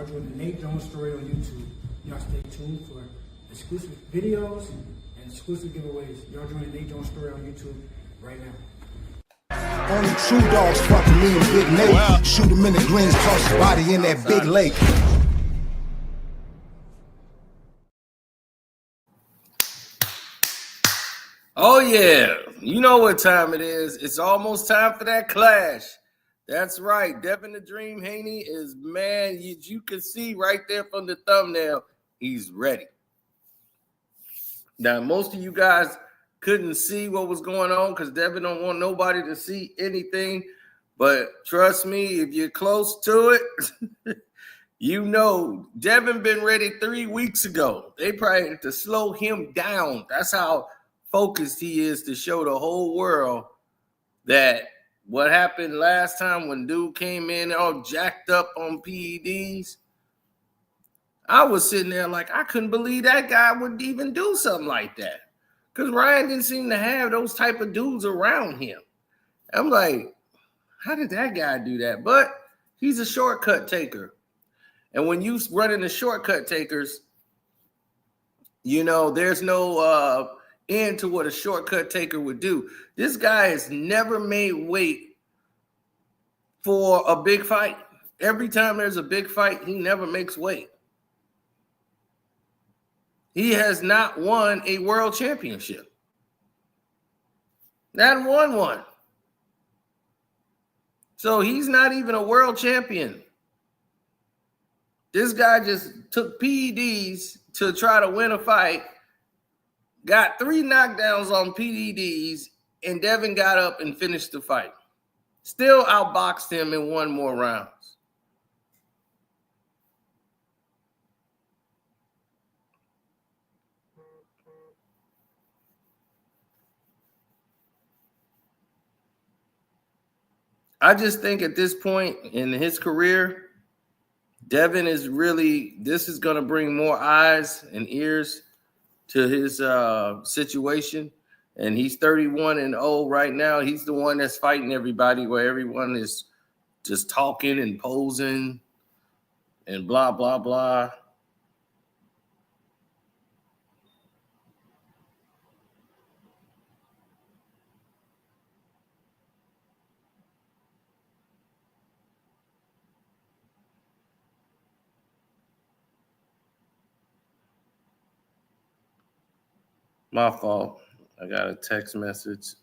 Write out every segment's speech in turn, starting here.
Y'all doing the Nate Jones story on YouTube. Y'all stay tuned for exclusive videos and exclusive giveaways. Y'all doing the Nate Jones story on YouTube right now. Only true dogs fucking me and Big Nate. Wow. Shoot him in the greens, toss his body in that big lake. Oh yeah, you know what time it is. It's almost time for that clash. That's right. Devin the Dream Haney is, man, you can see right there from the thumbnail, he's ready. Now, most of you guys couldn't see what was going on because Devin don't want nobody to see anything. But trust me, if you're close to it, you know Devin been ready 3 weeks ago. They probably had to slow him down. That's how focused he is to show the whole world that what happened last time when dude came in all jacked up on PEDs. I was sitting there like I couldn't believe that guy would even do something like that because Ryan didn't seem to have those type of dudes around him. I'm like, how did that guy do that? But he's a shortcut taker. And when you run into shortcut takers, you know, there's no end to what a shortcut taker would do. This guy has never made weight for a big fight. Every time there's a big fight, he never makes weight. He has not won a world championship. Not won one. So he's not even a world champion. This guy just took PEDs to try to win a fight, got 3 knockdowns on PEDs, and Devin got up and finished the fight. Still outboxed him in 1 more rounds. I just think at this point in his career, Devin is really, this is going to bring more eyes and ears to his situation. And he's 31-0 right now. He's the one that's fighting everybody where everyone is just talking and posing and blah, blah, blah. My fault. I got a text message.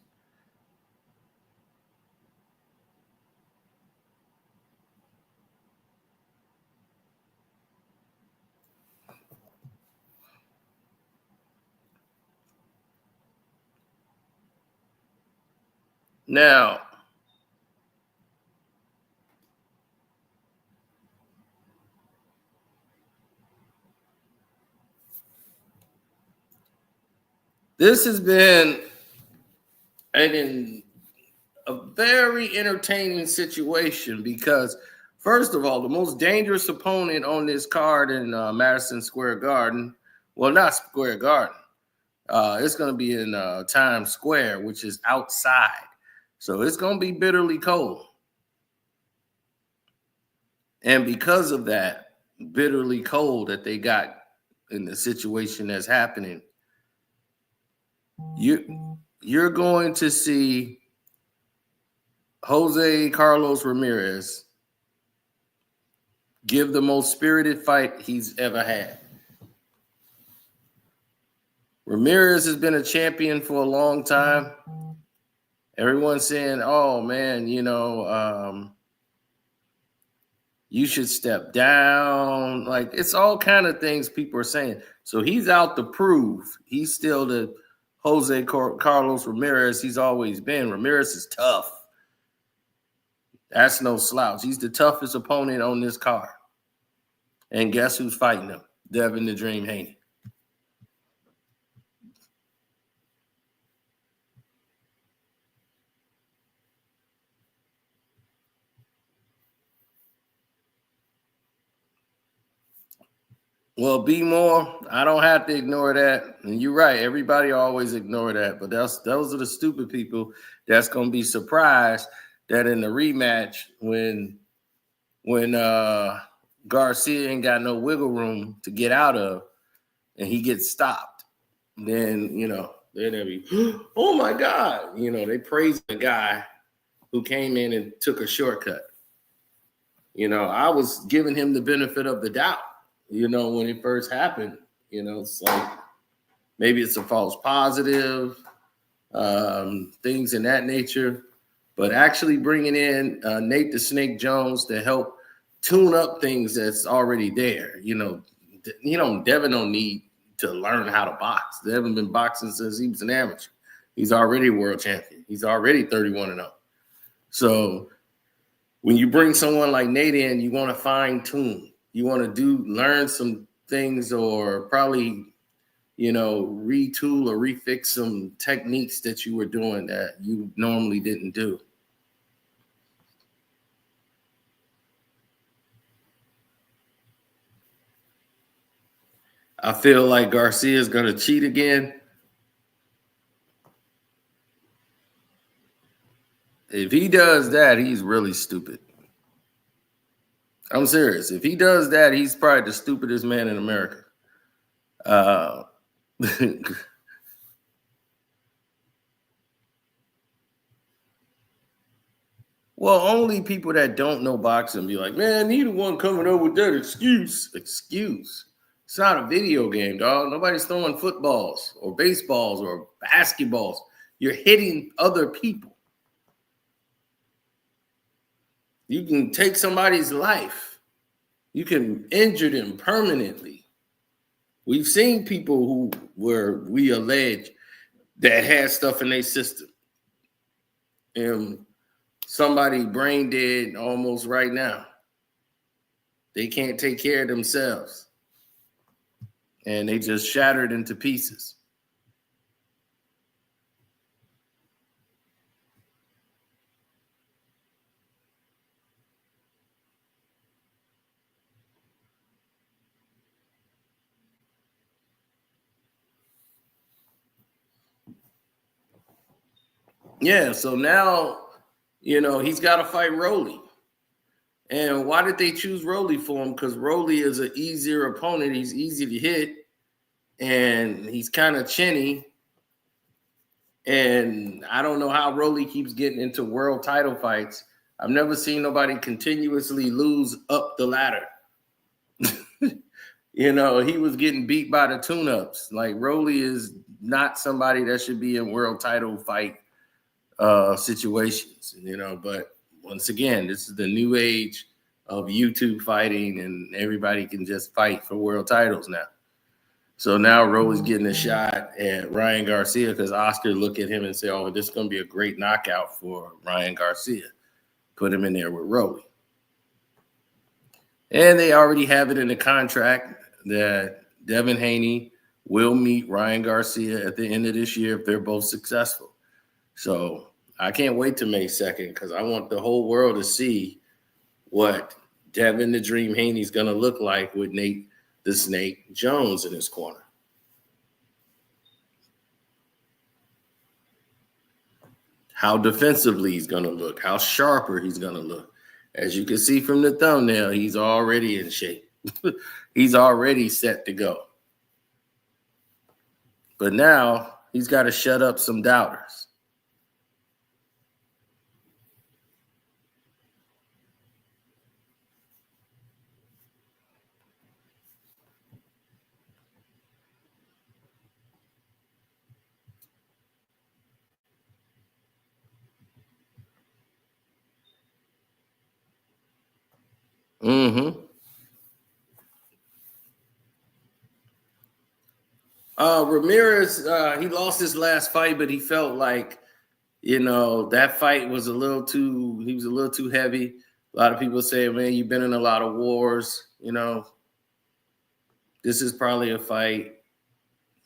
Now, this has been a very entertaining situation because, first of all, the most dangerous opponent on this card in Madison Square Garden, well, not Square Garden. It's going to be in Times Square, which is outside. So it's going to be bitterly cold. And because of that, bitterly cold that they got in the situation that's happening, you're going to see Jose Carlos Ramirez give the most spirited fight he's ever had. Ramirez has been a champion for a long time. Everyone's saying, oh, man, you know, you should step down. Like, it's all kind of things people are saying. So he's out to prove he's still the Jose Carlos Ramirez he's always been. Ramirez is tough. That's no slouch. He's the toughest opponent on this card. And guess who's fighting him? Devin the Dream Haney. Well, be more. I don't have to ignore that. And you're right. Everybody always ignore that. But those are the stupid people that's going to be surprised that in the rematch when Garcia ain't got no wiggle room to get out of, and he gets stopped. Then, then they be, oh my God, they praise the guy who came in and took a shortcut. I was giving him the benefit of the doubt, when it first happened. It's like maybe it's a false positive, things in that nature. But actually bringing in Nate the Snake Jones to help tune up things that's already there. Devin don't need to learn how to box. Devin been boxing since he was an amateur. He's already a world champion. He's already 31-0. So when you bring someone like Nate in, you want to fine tune. You want to learn some things, or probably, retool or refix some techniques that you were doing that you normally didn't do. I feel like Garcia is going to cheat again. If he does that, he's really stupid. I'm serious. If he does that, he's probably the stupidest man in America. Well, only people that don't know boxing be like, man, he the one coming up with that excuse. It's not a video game, dog. Nobody's throwing footballs or baseballs or basketballs. You're hitting other people. You can take somebody's life. You can injure them permanently. We've seen people we allege that had stuff in their system. And somebody brain dead almost right now. They can't take care of themselves. And they just shattered into pieces. Yeah, so now, he's got to fight Rolly. And why did they choose Rolly for him? Because Rolly is an easier opponent. He's easy to hit. And he's kind of chinny. And I don't know how Rolly keeps getting into world title fights. I've never seen nobody continuously lose up the ladder. He was getting beat by the tune-ups. Like, Rolly is not somebody that should be in world title fight situations, but once again, this is the new age of YouTube fighting, and everybody can just fight for world titles now. So now Rolly's getting a shot at Ryan Garcia because Oscar look at him and say, oh, this is going to be a great knockout for Ryan Garcia. Put him in there with Rolly. And they already have it in the contract that Devin Haney will meet Ryan Garcia at the end of this year if they're both successful. So I can't wait to May 2nd because I want the whole world to see what Devin the Dream Haney is going to look like with Nate the Snake Jones in his corner. How defensively he's going to look, how sharper he's going to look. As you can see from the thumbnail, he's already in shape. He's already set to go. But now he's got to shut up some doubters. Ramirez, he lost his last fight, but he felt like, that fight was he was a little too heavy. A lot of people say, man, you've been in a lot of wars, This is probably a fight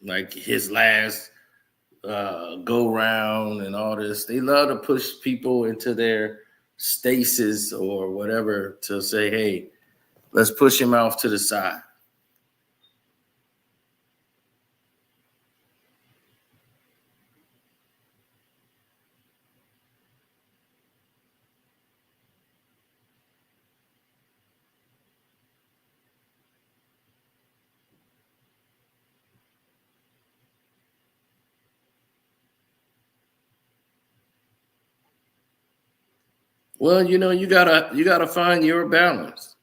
like his last go round and all this. They love to push people into their stasis or whatever to say, hey, let's push him off to the side. Well, you gotta find your balance.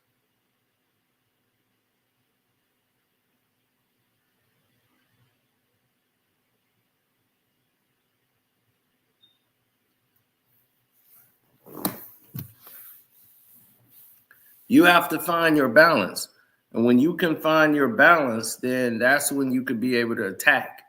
You have to find your balance. And when you can find your balance, then that's when you could be able to attack.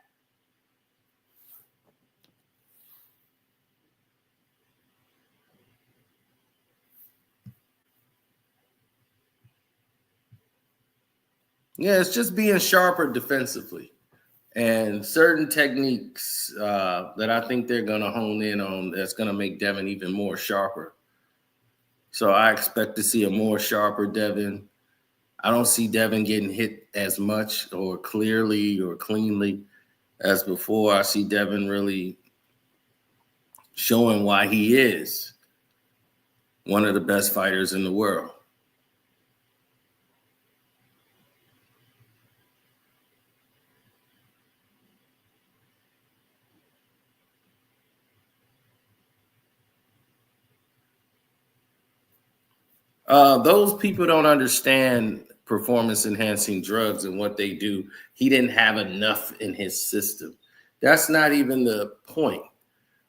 Yeah, it's just being sharper defensively and certain techniques that I think they're going to hone in on that's going to make Devin even more sharper. So I expect to see a more sharper Devin. I don't see Devin getting hit as much or clearly or cleanly as before. I see Devin really showing why he is one of the best fighters in the world. Those people don't understand performance enhancing drugs and what they do. He didn't have enough in his system. That's not even the point.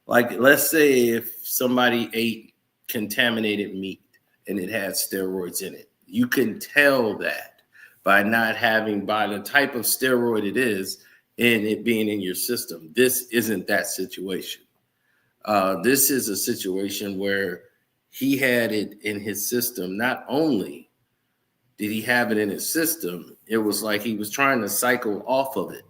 Like, let's say if somebody ate contaminated meat and it had steroids in it, you can tell that by the type of steroid it is and it being in your system. This isn't that situation. This is a situation where he had it in his system. Not only did he have it in his system, it was like he was trying to cycle off of it.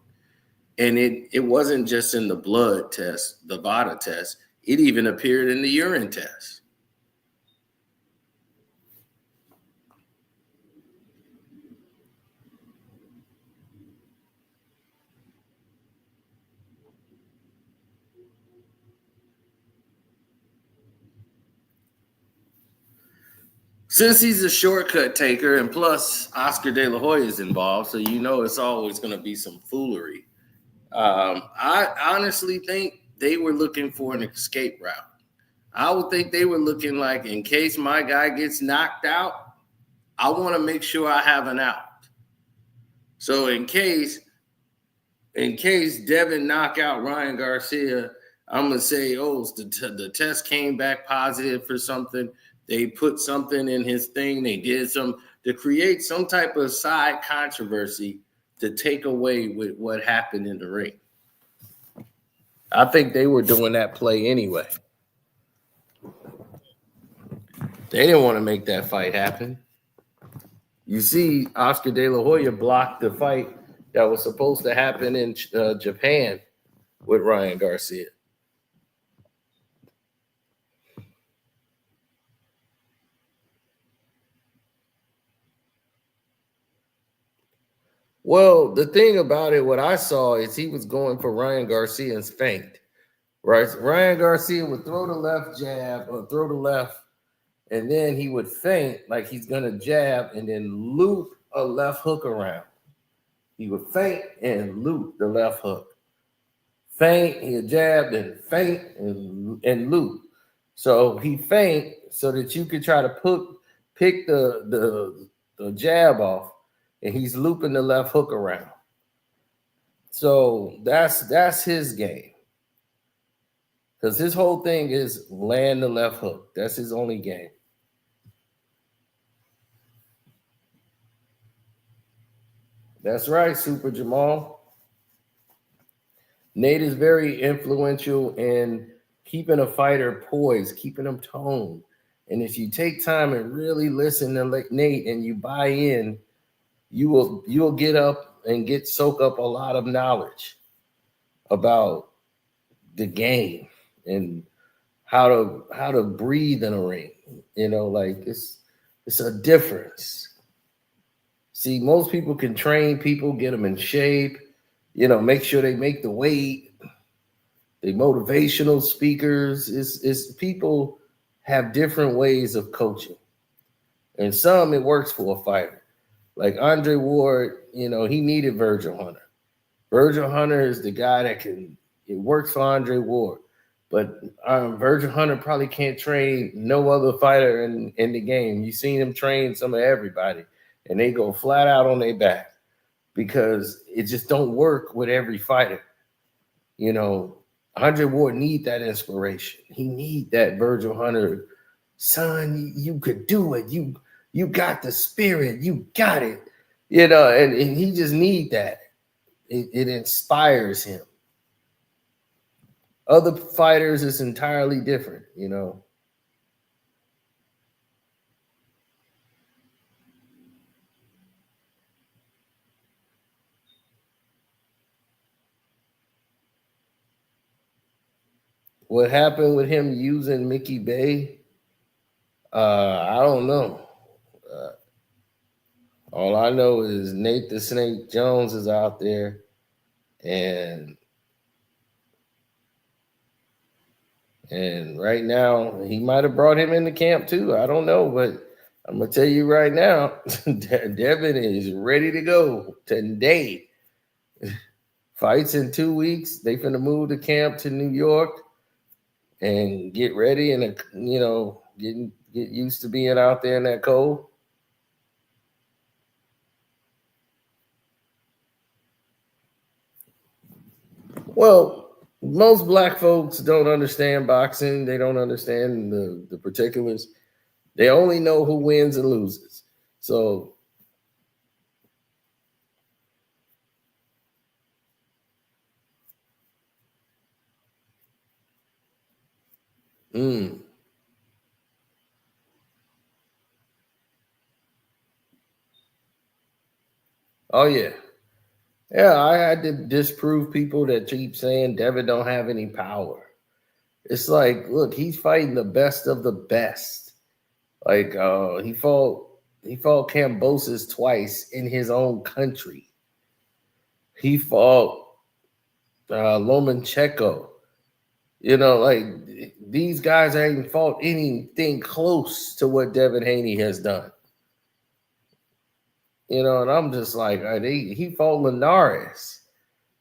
And it wasn't just in the blood test, the VADA test. It even appeared in the urine test. Since he's a shortcut taker, and plus Oscar De La Hoya is involved, so it's always going to be some foolery. I honestly think they were looking for an escape route. I would think they were looking like, in case my guy gets knocked out, I want to make sure I have an out. So in case Devin knock out Ryan Garcia, I'm going to say, the test came back positive for something. They put something in his thing. They did to create some type of side controversy to take away with what happened in the ring. I think they were doing that play anyway. They didn't want to make that fight happen. You see, Oscar De La Hoya blocked the fight that was supposed to happen in Japan with Ryan Garcia. Well, the thing about it, what I saw is he was going for Ryan Garcia's feint, right? Ryan Garcia would throw the left jab or throw the left, and then he would feint like he's going to jab and then loop a left hook around. He would feint and loop the left hook. Feint, he'd jab, then feint and loop. So he feint so that you could try to pick the jab off. And he's looping the left hook around. So that's his game. Because his whole thing is land the left hook. That's his only game. That's right, Super Jamal. Nate is very influential in keeping a fighter poised, keeping them toned. And if you take time and really listen to Nate and you buy in, you'll get up and soak up a lot of knowledge about the game and how to breathe in a ring. It's a difference. See, most people can train people, get them in shape, make sure they make the weight. They motivational speakers. It's people have different ways of coaching. And some it works for a fighter. Like Andre Ward, he needed Virgil Hunter. Virgil Hunter is the guy it works for Andre Ward. But Virgil Hunter probably can't train no other fighter in the game. You've seen him train some of everybody, and they go flat out on their back because it just don't work with every fighter. You know, Andre Ward need that inspiration. He need that Virgil Hunter, son, you could do it. You got the spirit. You got it. You know, and he just need that. It inspires him. Other fighters is entirely different, you know. What happened with him using Mickey Bay? I don't know. All I know is Nate the Snake Jones is out there, and right now he might have brought him into camp too. I don't know, but I'm gonna tell you right now, Devin is ready to go today. Fights in 2 weeks. They finna move the camp to New York and get ready and you know get used to being out there in that cold. Well, most black folks don't understand boxing. They don't understand the particulars. They only know who wins and loses. So oh yeah. Yeah, I had to disprove people that keep saying Devin don't have any power. It's like, look, he's fighting the best of the best. Like he fought Cambosis twice in his own country. He fought Lomachenko. You know, like these guys ain't fought anything close to what Devin Haney has done. You know, and I'm just like, he fought Linares.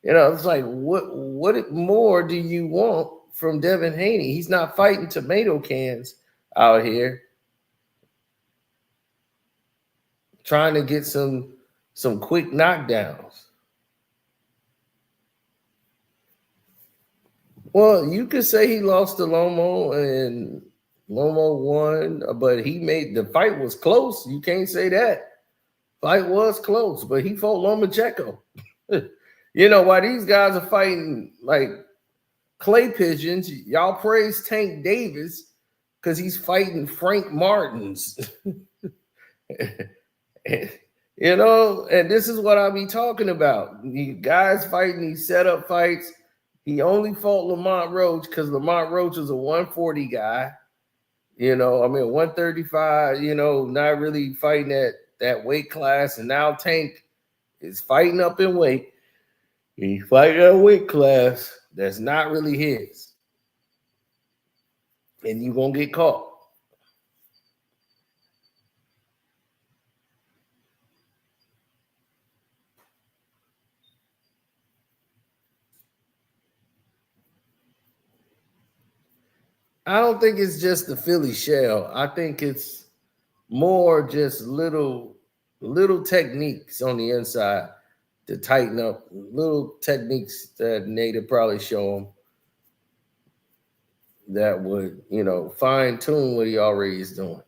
You know, it's like, what more do you want from Devin Haney? He's not fighting tomato cans out here, trying to get some quick knockdowns. Well, you could say he lost to Lomo and Lomo won, but he made the fight was close. You can't say that. Fight was close, but he fought Lomachenko. You know, while these guys are fighting like clay pigeons, y'all praise Tank Davis because he's fighting Frank Martins. You know, and this is what I be talking about. The guys fighting these setup fights. He only fought Lamont Roach because Lamont Roach is a 140 guy. You know, I mean, 135, you know, not really fighting that weight class. And now Tank is fighting up in weight. He's fighting a weight class that's not really his. And you're going to get caught. I don't think it's just the Philly shell. I think it's more just little techniques on the inside to tighten up, little techniques that Nate probably show him that would, you know, fine tune what he already is doing.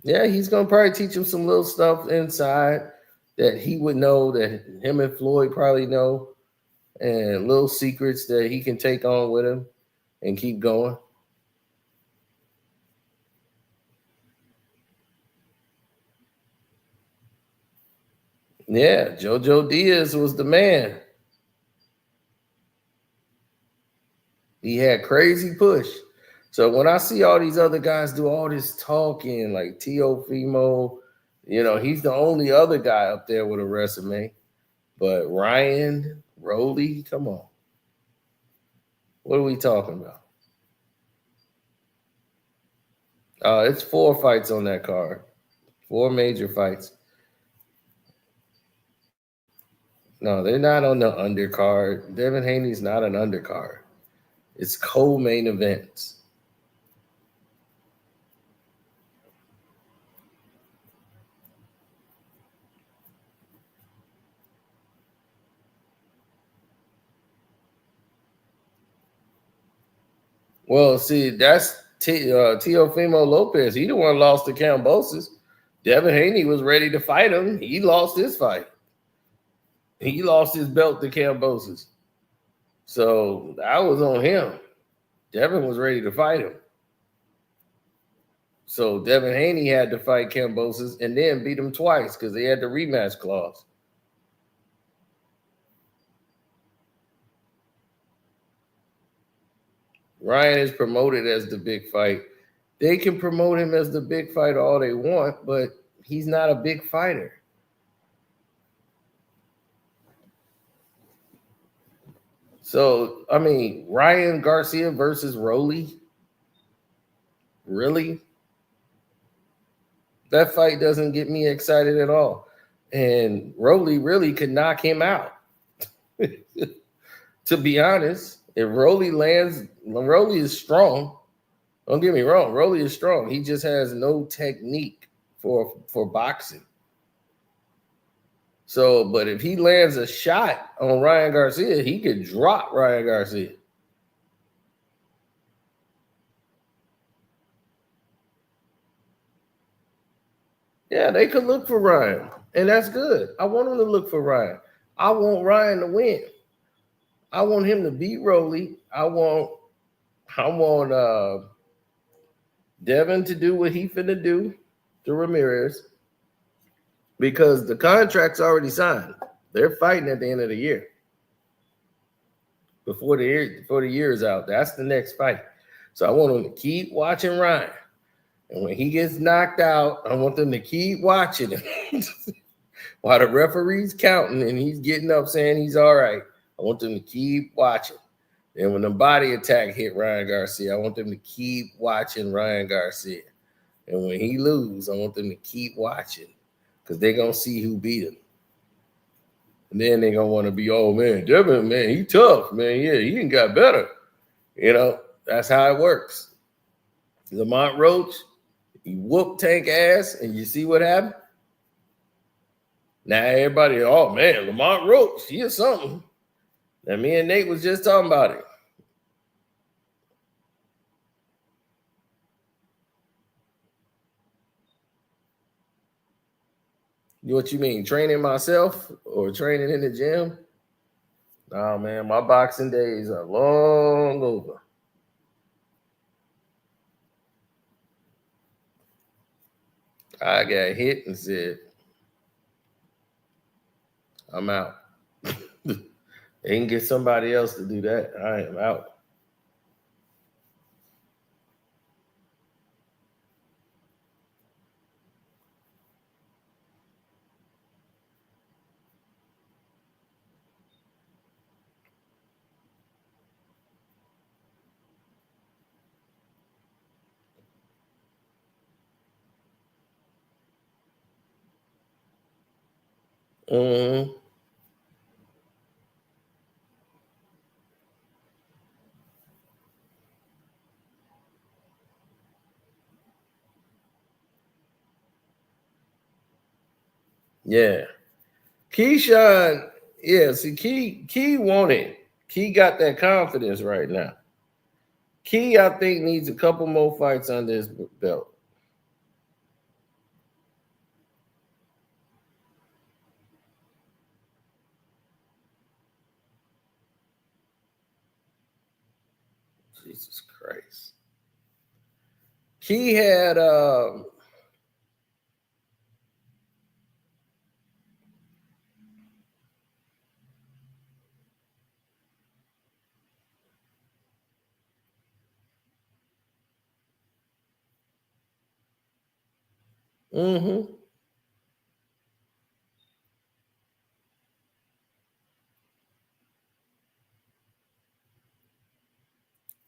Yeah, he's gonna probably teach him some little stuff inside that he would know, that him and Floyd probably know, and little secrets that he can take on with him and keep going. Yeah, JoJo Diaz was the man. He had crazy push. So when I see all these other guys do all this talking, like Teofimo, you know, he's the only other guy up there with a resume. But Ryan, Rolly, come on. What are we talking about? It's 4 fights on that card. 4 major fights. No, they're not on the undercard. Devin Haney's not an undercard. It's co-main events. Well, see, that's Teofimo Lopez. He the one lost to Kambosos. Devin Haney was ready to fight him. He lost his fight. He lost his belt to Kambosos. So that was on him. Devin was ready to fight him. So Devin Haney had to fight Kambosos and then beat him twice because they had the rematch clause. Ryan is promoted as the big fight. They can promote him as the big fight all they want, but he's not a big fighter. So, I mean, Ryan Garcia versus Rolly? Really? That fight doesn't get me excited at all. And Rolly really could knock him out. To be honest, if Rolly lands, Rolly is strong. Don't get me wrong, Rolly is strong. He just has no technique for boxing. So, but if he lands a shot on Ryan Garcia, he could drop Ryan Garcia. Yeah, they could look for Ryan, and that's good. I want them to look for Ryan. I want Ryan to win. I want him to beat Rolly. I want Devin to do what he finna do to Ramirez because the contract's already signed. They're fighting at the end of the year. Before the year is out. That's the next fight. So I want them to keep watching Ryan. And when he gets knocked out, I want them to keep watching him. While the referee's counting and he's getting up saying he's all right, I want them to keep watching. And when the body attack hit Ryan Garcia, I want them to keep watching Ryan Garcia. And when he loses, I want them to keep watching because they're going to see who beat him. And then they're going to want to be, oh, man, Devin, man, he tough, man. Yeah, he ain't got better. You know, that's how it works. Lamont Roach, he whooped Tank ass, and you see what happened? Now everybody, oh, man, Lamont Roach, he is something. And me and Nate was just talking about it. What you mean, training myself or training in the gym? Nah, man, my boxing days are long over. I got hit and said, I'm out. They can get somebody else to do that. I am out. Mm-hmm. Yeah. Keyshawn, yeah, see, Key wanted. Key got that confidence right now. Key, I think, needs a couple more fights under his belt. Jesus Christ. Key had mm-hmm.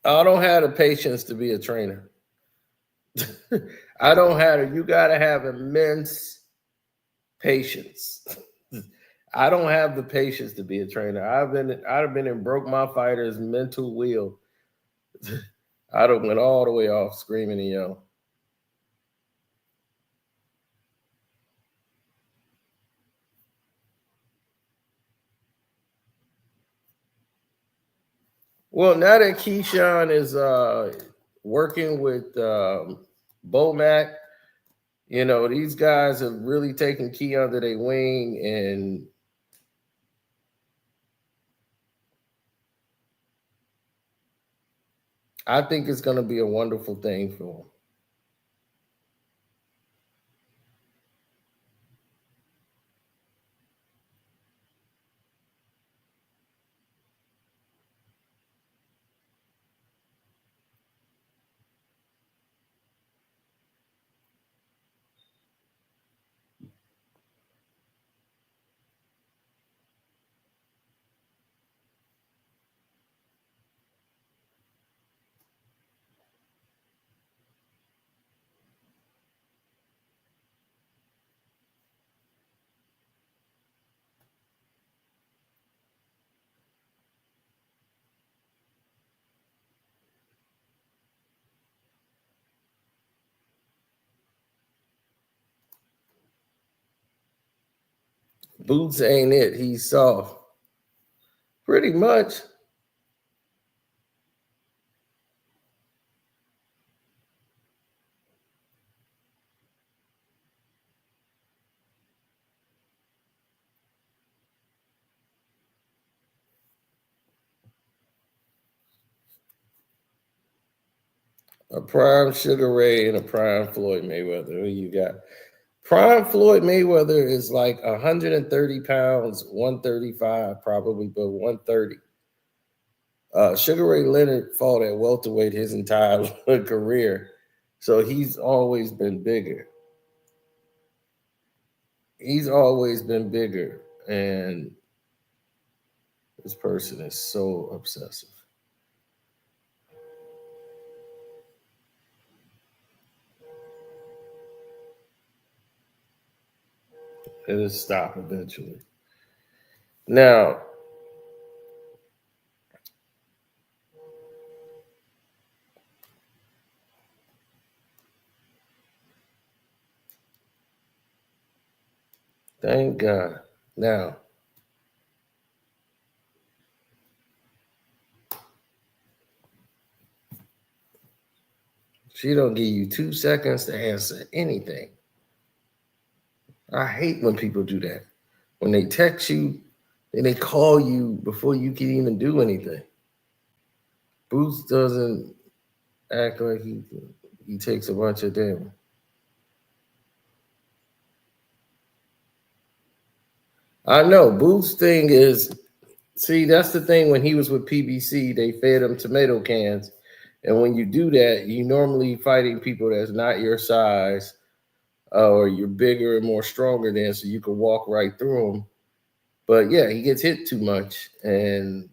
I don't have the patience to be a trainer. I don't have it. You got to have immense patience. I don't have the patience to be a trainer. I've been and broke my fighter's mental wheel. I'd have went all the way off screaming and yelling. Well, now that Keyshawn is working with Bomac, you know, these guys have really taken Key under their wing, and I think it's going to be a wonderful thing for him. Boots ain't it. He's soft. Pretty much. A prime Sugar Ray and a prime Floyd Mayweather. Who you got? Prime Floyd Mayweather is like 130 pounds, 135 probably, but 130. Sugar Ray Leonard fought at welterweight his entire career, so he's always been bigger. He's always been bigger, and this person is so obsessive. It'll stop eventually. Now, thank God. Now, she don't give you 2 seconds to answer anything. I hate when people do that. When they text you, and they call you before you can even do anything. Boots doesn't act like he takes a bunch of damage. I know Boots' thing is, see, that's the thing. When he was with PBC, they fed him tomato cans, and when you do that, you normally fighting people that's not your size, or you're bigger and more stronger than, so you can walk right through them. But yeah, he gets hit too much and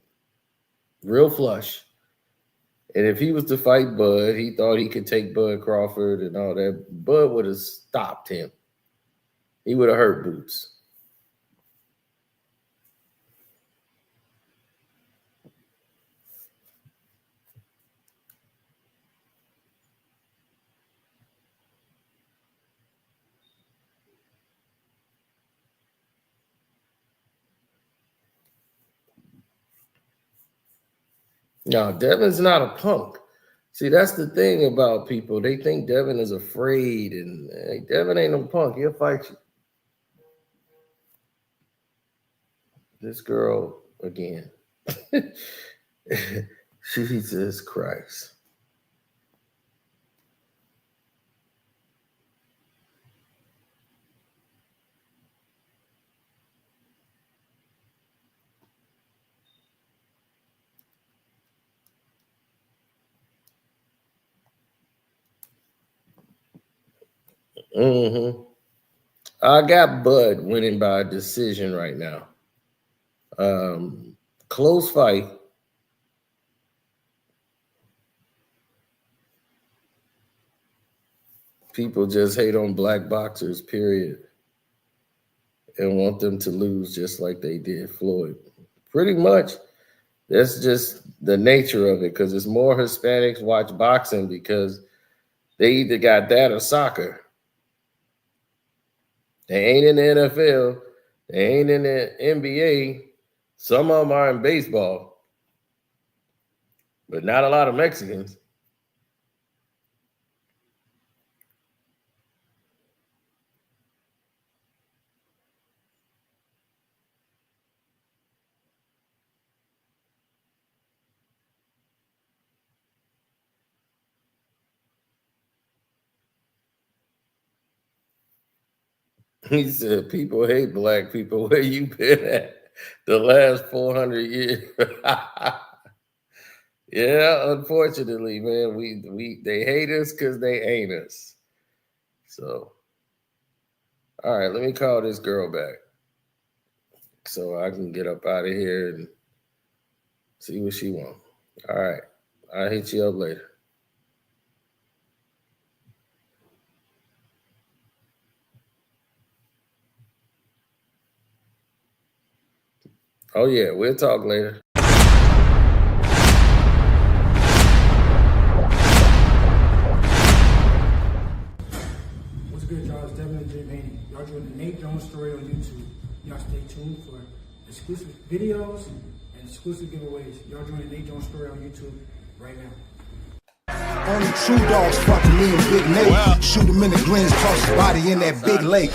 real flush. And if he was to fight Bud, he thought he could take Bud Crawford and all that. Bud would have stopped him. He would have hurt Boots. No, Devin's not a punk. See, that's the thing about people. They think Devin is afraid, and hey, Devin ain't no punk. He'll fight you. This girl again. Jesus Christ. Mm-hmm. I got Bud winning by decision right now. Close fight. People just hate on black boxers, period. and want them to lose just like they did Floyd. Pretty much, that's just the nature of it, because it's more Hispanics watch boxing because they either got that or soccer. They ain't in the NFL. They ain't in the NBA. Some of them are in baseball, but not a lot of Mexicans. He said, people hate black people. Where you been at the last 400 years? Yeah, unfortunately, man, they hate us because they ain't us. So, all right, let me call this girl back so I can get up out of here and see what she wants. All right, I'll hit you up later. Oh, yeah, we'll talk later. What's good, y'all? It's Devin the Dream Haney. Y'all join the Nate Jones story on YouTube. Y'all stay tuned for exclusive videos and exclusive giveaways. Y'all join the Nate Jones story on YouTube right now. Only true dogs fucking me and Big Nate. Shoot him in the greens, toss his body in that big lake.